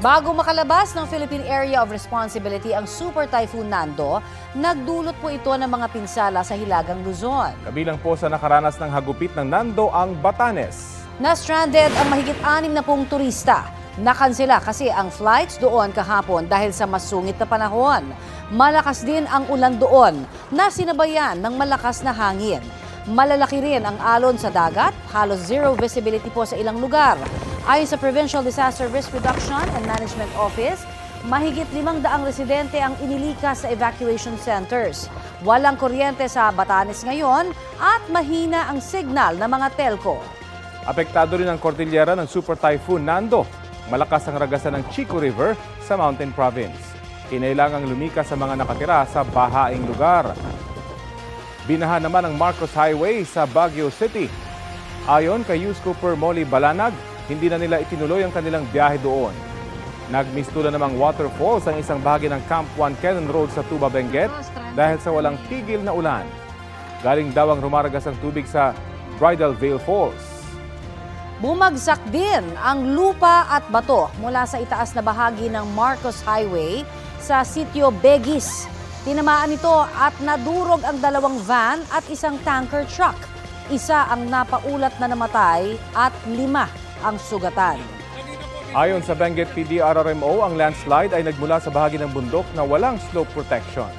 Bago makalabas ng Philippine Area of Responsibility ang Super Typhoon Nando, nagdulot po ito ng mga pinsala sa Hilagang Luzon. Kabilang po sa nakaranas ng hagupit ng Nando ang Batanes. Na-stranded ang mahigit 60 turista. Nakansela kasi ang flights doon kahapon dahil sa masungit na panahon. Malakas din ang ulan doon na sinabayan ng malakas na hangin. Malalaki rin ang alon sa dagat, halos zero visibility po sa ilang lugar. Ayon sa Provincial Disaster Risk Reduction and Management Office, mahigit 500 residente ang inilikas sa evacuation centers. Walang kuryente sa Batanes ngayon at mahina ang signal ng mga telco. Apektado rin ang kordillera ng Super Typhoon Nando. Malakas ang ragasan ng Chico River sa Mountain Province. Kinailangang lumikas sa mga nakatira sa bahaing lugar. Binaha naman ang Marcos Highway sa Baguio City. Ayon kay Yus Cooper Molly Balanag, hindi na nila itinuloy ang kanilang biyahe doon. Nagmistula namang waterfalls ang isang bahagi ng Camp 1 Quezon Road sa Tuba, Benguet dahil sa walang tigil na ulan. Galing daw ang rumaragas ang tubig sa Bridal Veil Falls. Bumagsak din ang lupa at bato mula sa itaas na bahagi ng Marcos Highway sa sitio Begis. Tinamaan ito at nadurog ang 2 van at isang tanker truck. Isa ang napaulat na namatay at 5 ang sugatan. Ayon sa Benguet PD RRMO, ang landslide ay nagmula sa bahagi ng bundok na walang slope protection.